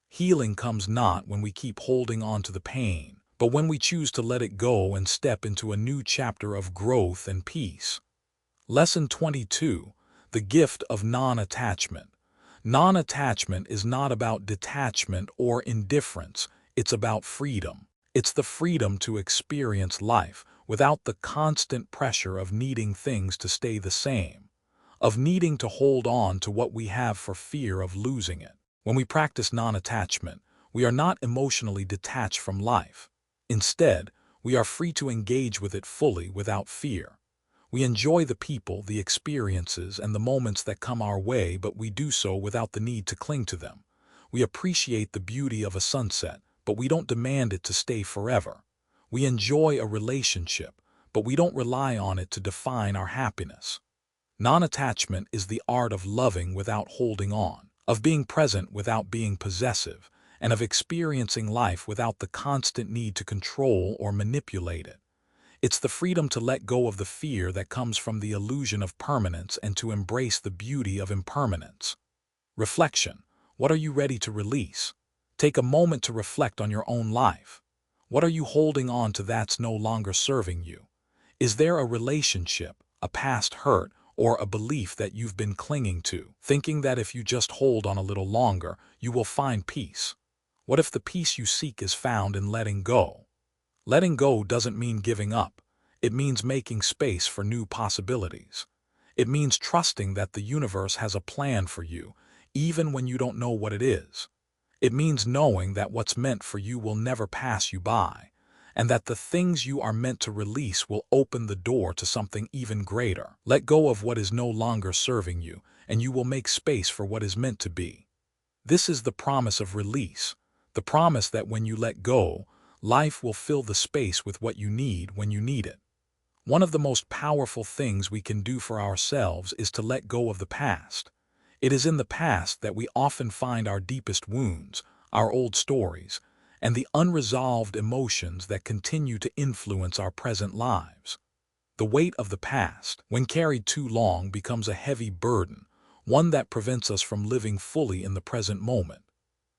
Speaker 1: Healing comes not when we keep holding on to the pain, but when we choose to let it go and step into a new chapter of growth and peace. Lesson 22. The gift of non-attachment. Non-attachment is not about detachment or indifference. It's about freedom. It's the freedom to experience life without the constant pressure of needing things to stay the same, of needing to hold on to what we have for fear of losing it. When we practice non-attachment, we are not emotionally detached from life. Instead, we are free to engage with it fully without fear. We enjoy the people, the experiences, and the moments that come our way, but we do so without the need to cling to them. We appreciate the beauty of a sunset, but we don't demand it to stay forever. We enjoy a relationship, but we don't rely on it to define our happiness. Non-attachment is the art of loving without holding on, of being present without being possessive, and of experiencing life without the constant need to control or manipulate it. It's the freedom to let go of the fear that comes from the illusion of permanence and to embrace the beauty of impermanence. Reflection. What are you ready to release? Take a moment to reflect on your own life. What are you holding on to that's no longer serving you? Is there a relationship, a past hurt, or a belief that you've been clinging to, thinking that if you just hold on a little longer, you will find peace? What if the peace you seek is found in letting go? Letting go doesn't mean giving up. It means making space for new possibilities. It means trusting that the universe has a plan for you, even when you don't know what it is. It means knowing that what's meant for you will never pass you by, and that the things you are meant to release will open the door to something even greater. Let go of what is no longer serving you, and you will make space for what is meant to be. This is the promise of release, the promise that when you let go, life will fill the space with what you need when you need it. One of the most powerful things we can do for ourselves is to let go of the past. It is in the past that we often find our deepest wounds, our old stories, and the unresolved emotions that continue to influence our present lives. The weight of the past, when carried too long, becomes a heavy burden, one that prevents us from living fully in the present moment.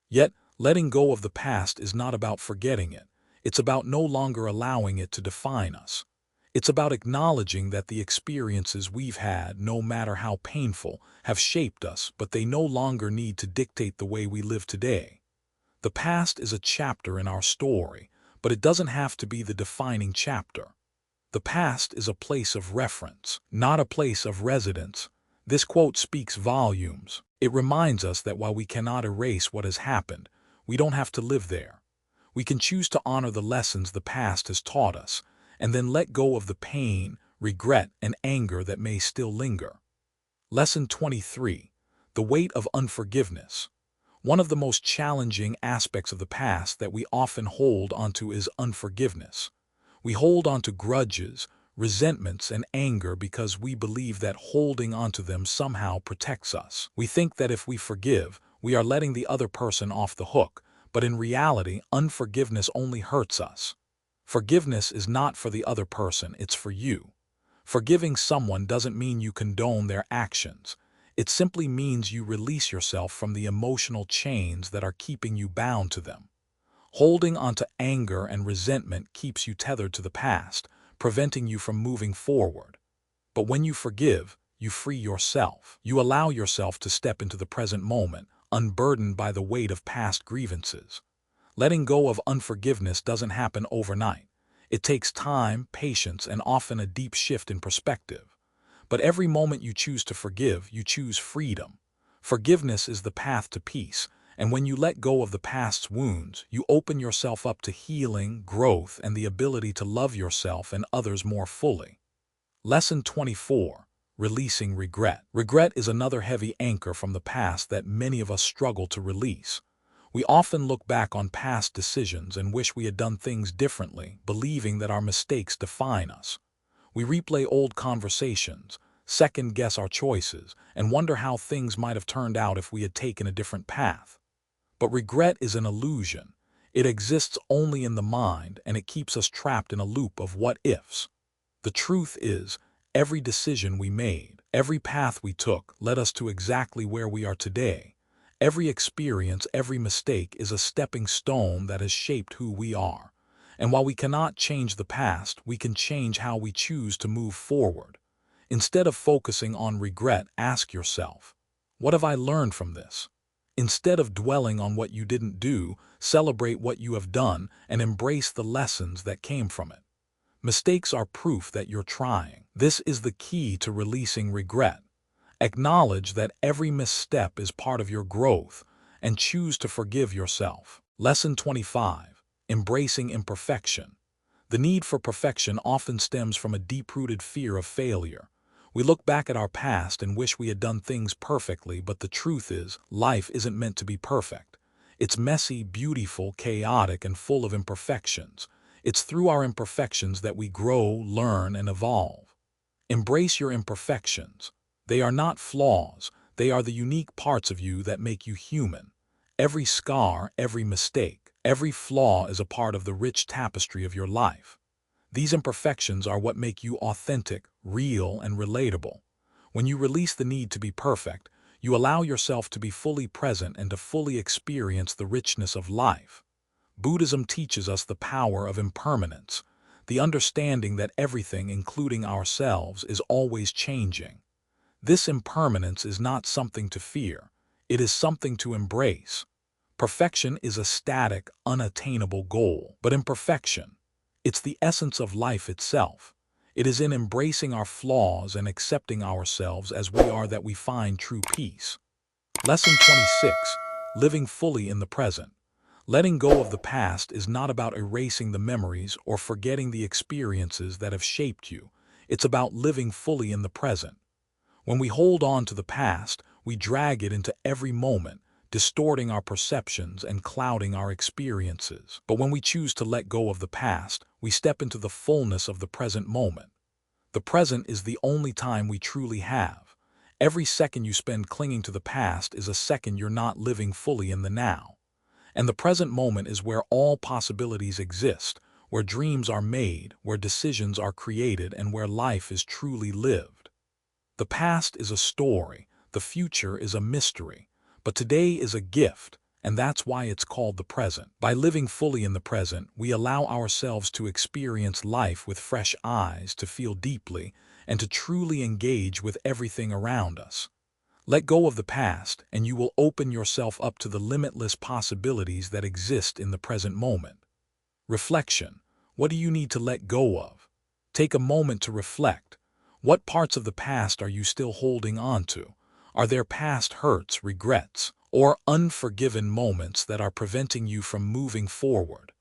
Speaker 1: Yet, letting go of the past is not about forgetting it. It's about no longer allowing it to define us. It's about acknowledging that the experiences we've had, no matter how painful, have shaped us, but they no longer need to dictate the way we live today. The past is a chapter in our story, but it doesn't have to be the defining chapter. The past is a place of reference, not a place of residence. This quote speaks volumes. It reminds us that while we cannot erase what has happened, we don't have to live there. We can choose to honor the lessons the past has taught us, and then let go of the pain, regret, and anger that may still linger. Lesson 23. The weight of unforgiveness. One of the most challenging aspects of the past that we often hold onto is unforgiveness. We hold onto grudges, resentments, and anger because we believe that holding onto them somehow protects us. We think that if we forgive, we are letting the other person off the hook, but in reality, unforgiveness only hurts us. Forgiveness is not for the other person, it's for you. Forgiving someone doesn't mean you condone their actions. It simply means you release yourself from the emotional chains that are keeping you bound to them. Holding onto anger and resentment keeps you tethered to the past, preventing you from moving forward. But when you forgive, you free yourself. You allow yourself to step into the present moment, unburdened by the weight of past grievances. Letting go of unforgiveness doesn't happen overnight. It takes time, patience, and often a deep shift in perspective. But every moment you choose to forgive, you choose freedom. Forgiveness is the path to peace, and when you let go of the past's wounds, you open yourself up to healing, growth, and the ability to love yourself and others more fully. Lesson 24. Releasing regret. Regret is another heavy anchor from the past that many of us struggle to release. We often look back on past decisions and wish we had done things differently, believing that our mistakes define us. We replay old conversations, second-guess our choices, and wonder how things might have turned out if we had taken a different path. But regret is an illusion. It exists only in the mind, and it keeps us trapped in a loop of what-ifs. The truth is, every decision we made, every path we took led us to exactly where we are today. Every experience, every mistake is a stepping stone that has shaped who we are. And while we cannot change the past, we can change how we choose to move forward. Instead of focusing on regret, ask yourself, what have I learned from this? Instead of dwelling on what you didn't do, celebrate what you have done and embrace the lessons that came from it. Mistakes are proof that you're trying. This is the key to releasing regret. Acknowledge that every misstep is part of your growth and choose to forgive yourself. Lesson 25. Embracing imperfection. The need for perfection often stems from a deep-rooted fear of failure. We look back at our past and wish we had done things perfectly, but the truth is, life isn't meant to be perfect. It's messy, beautiful, chaotic, and full of imperfections. It's through our imperfections that we grow, learn, and evolve. Embrace your imperfections. They are not flaws, they are the unique parts of you that make you human. Every scar, every mistake, every flaw is a part of the rich tapestry of your life. These imperfections are what make you authentic, real, and relatable. When you release the need to be perfect, you allow yourself to be fully present and to fully experience the richness of life. Buddhism teaches us the power of impermanence, the understanding that everything, including ourselves, is always changing. This impermanence is not something to fear, it is something to embrace. Perfection is a static, unattainable goal, but imperfection, it's the essence of life itself. It is in embracing our flaws and accepting ourselves as we are that we find true peace. Lesson 26. Living fully in the present. Letting go of the past is not about erasing the memories or forgetting the experiences that have shaped you. It's about living fully in the present. When we hold on to the past, we drag it into every moment, distorting our perceptions and clouding our experiences. But when we choose to let go of the past, we step into the fullness of the present moment. The present is the only time we truly have. Every second you spend clinging to the past is a second you're not living fully in the now. And the present moment is where all possibilities exist, where dreams are made, where decisions are created, and where life is truly lived. The past is a story, the future is a mystery, but today is a gift, and that's why it's called the present. By living fully in the present, we allow ourselves to experience life with fresh eyes, to feel deeply, and to truly engage with everything around us. Let go of the past, and you will open yourself up to the limitless possibilities that exist in the present moment. Reflection. What do you need to let go of? Take a moment to reflect. What parts of the past are you still holding on to? Are there past hurts, regrets, or unforgiven moments that are preventing you from moving forward?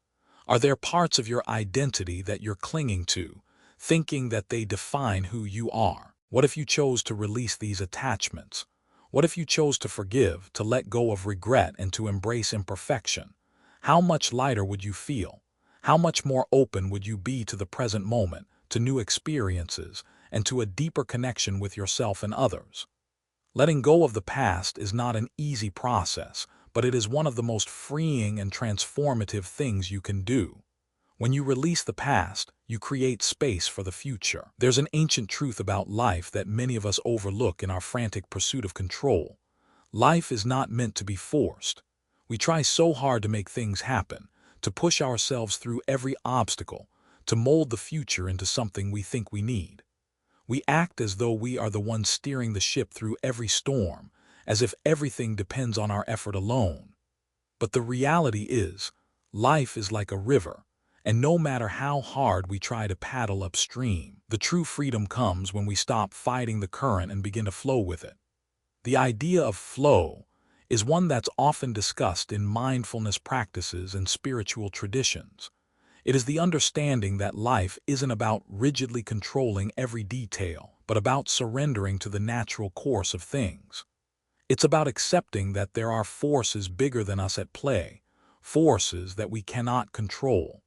Speaker 1: Are there parts of your identity that you're clinging to, thinking that they define who you are? What if you chose to release these attachments? What if you chose to forgive, to let go of regret, and to embrace imperfection? How much lighter would you feel? How much more open would you be to the present moment, to new experiences, and to a deeper connection with yourself and others? Letting go of the past is not an easy process, but it is one of the most freeing and transformative things you can do. When you release the past, you create space for the future. There's an ancient truth about life that many of us overlook in our frantic pursuit of control. Life is not meant to be forced. We try so hard to make things happen, to push ourselves through every obstacle, to mold the future into something we think we need. We act as though we are the ones steering the ship through every storm, as if everything depends on our effort alone. But the reality is, life is like a river, and no matter how hard we try to paddle upstream, the true freedom comes when we stop fighting the current and begin to flow with it. The idea of flow is one that's often discussed in mindfulness practices and spiritual traditions. It is the understanding that life isn't about rigidly controlling every detail, but about surrendering to the natural course of things. It's about accepting that there are forces bigger than us at play, forces that we cannot control.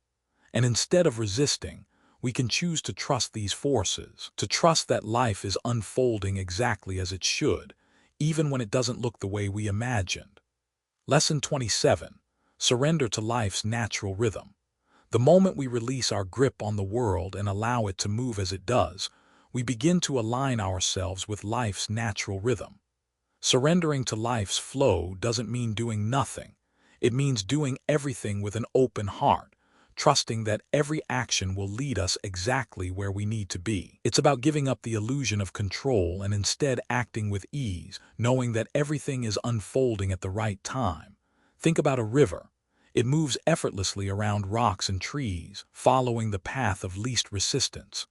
Speaker 1: And instead of resisting, we can choose to trust these forces, to trust that life is unfolding exactly as it should, even when it doesn't look the way we imagined. Lesson 27. Surrender to life's natural rhythm. The moment we release our grip on the world and allow it to move as it does, we begin to align ourselves with life's natural rhythm. Surrendering to life's flow doesn't mean doing nothing. It means doing everything with an open heart, trusting that every action will lead us exactly where we need to be. It's about giving up the illusion of control and instead acting with ease, knowing that everything is unfolding at the right time. Think about a river. It moves effortlessly around rocks and trees, following the path of least resistance.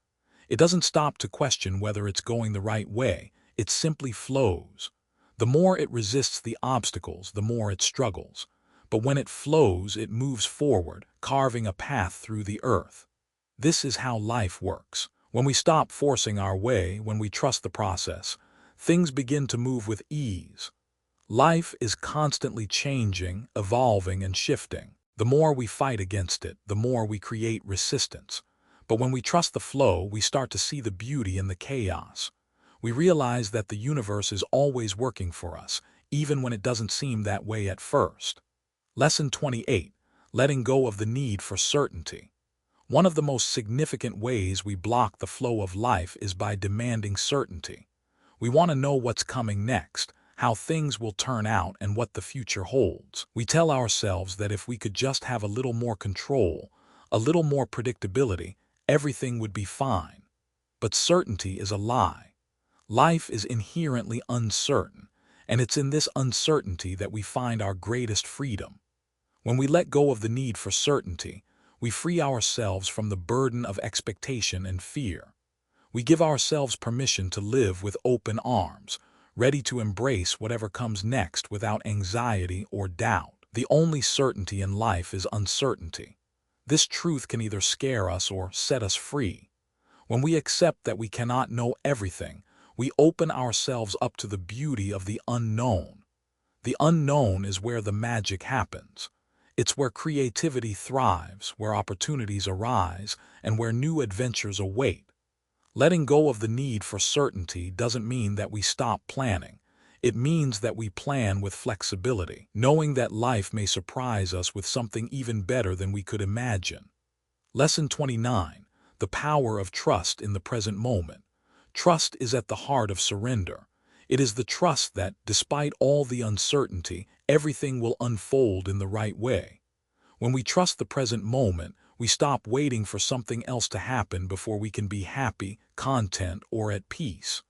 Speaker 1: It doesn't stop to question whether it's going the right way, it simply flows. The more it resists the obstacles, the more it struggles. But when it flows, it moves forward, carving a path through the earth. This is how life works. When we stop forcing our way, when we trust the process, things begin to move with ease. Life is constantly changing, evolving, and shifting. The more we fight against it, the more we create resistance. But when we trust the flow, we start to see the beauty in the chaos. We realize that the universe is always working for us, even when it doesn't seem that way at first. Lesson 28. Letting go of the need for certainty. One of the most significant ways we block the flow of life is by demanding certainty. We want to know what's coming next, how things will turn out, and what the future holds. We tell ourselves that if we could just have a little more control, a little more predictability, everything would be fine. But certainty is a lie. Life is inherently uncertain, and it's in this uncertainty that we find our greatest freedom. When we let go of the need for certainty, we free ourselves from the burden of expectation and fear. We give ourselves permission to live with open arms, ready to embrace whatever comes next without anxiety or doubt. The only certainty in life is uncertainty. This truth can either scare us or set us free. When we accept that we cannot know everything, we open ourselves up to the beauty of the unknown. The unknown is where the magic happens. It's where creativity thrives, where opportunities arise, and where new adventures await. Letting go of the need for certainty doesn't mean that we stop planning. It means that we plan with flexibility, knowing that life may surprise us with something even better than we could imagine. Lesson 29. The power of trust in the present moment. Trust is at the heart of surrender. It is the trust that, despite all the uncertainty, everything will unfold in the right way. When we trust the present moment, we stop waiting for something else to happen before we can be happy, content, or at peace.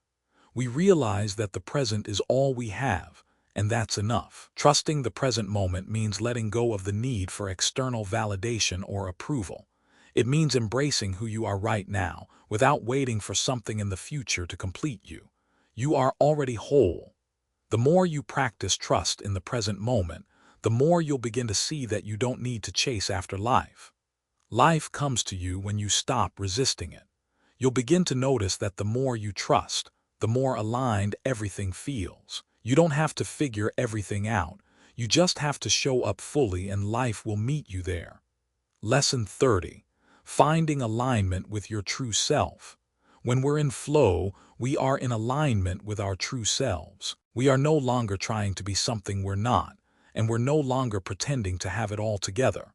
Speaker 1: We realize that the present is all we have, and that's enough. Trusting the present moment means letting go of the need for external validation or approval. It means embracing who you are right now, without waiting for something in the future to complete you. You are already whole. The more you practice trust in the present moment, the more you'll begin to see that you don't need to chase after life. Life comes to you when you stop resisting it. You'll begin to notice that the more you trust, the more aligned everything feels. You don't have to figure everything out. You just have to show up fully and life will meet you there. Lesson 30. Finding alignment with your true self. When we're in flow, we are in alignment with our true selves. We are no longer trying to be something we're not, and we're no longer pretending to have it all together.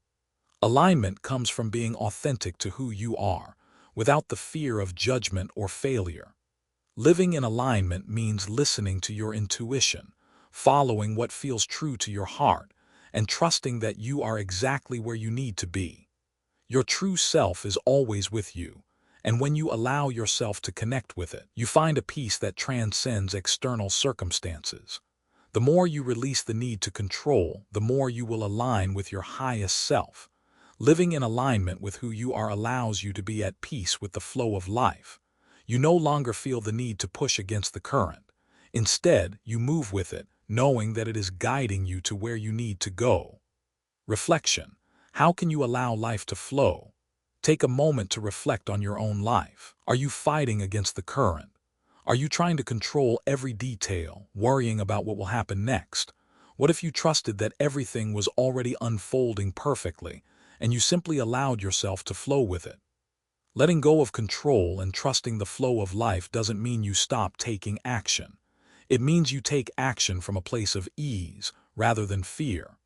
Speaker 1: Alignment comes from being authentic to who you are, without the fear of judgment or failure. Living in alignment means listening to your intuition, following what feels true to your heart, and trusting that you are exactly where you need to be. Your true self is always with you, and when you allow yourself to connect with it, you find a peace that transcends external circumstances. The more you release the need to control, the more you will align with your highest self. Living in alignment with who you are allows you to be at peace with the flow of life. You no longer feel the need to push against the current. Instead, you move with it, knowing that it is guiding you to where you need to go. Reflection. How can you allow life to flow? Take a moment to reflect on your own life. Are you fighting against the current? Are you trying to control every detail, worrying about what will happen next? What if you trusted that everything was already unfolding perfectly, and you simply allowed yourself to flow with it? Letting go of control and trusting the flow of life doesn't mean you stop taking action. It means you take action from a place of ease rather than fear.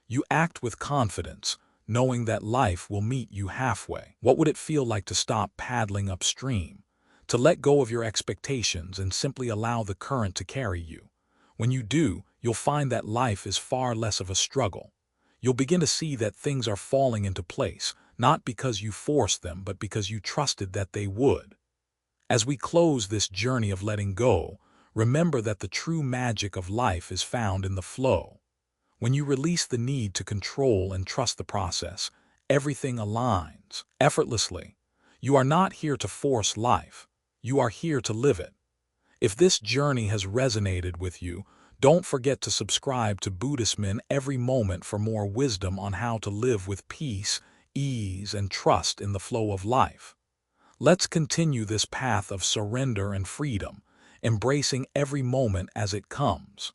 Speaker 1: You act with confidence, knowing that life will meet you halfway. What would it feel like to stop paddling upstream? To let go of your expectations and simply allow the current to carry you? When you do, you'll find that life is far less of a struggle. You'll begin to see that things are falling into place, not because you forced them, but because you trusted that they would. As we close this journey of letting go, remember that the true magic of life is found in the flow. When you release the need to control and trust the process, everything aligns effortlessly. You are not here to force life. You are here to live it. If this journey has resonated with you, don't forget to subscribe to Buddhism every moment for more wisdom on how to live with peace, ease, and trust in the flow of life. Let's continue this path of surrender and freedom, embracing every moment as it comes.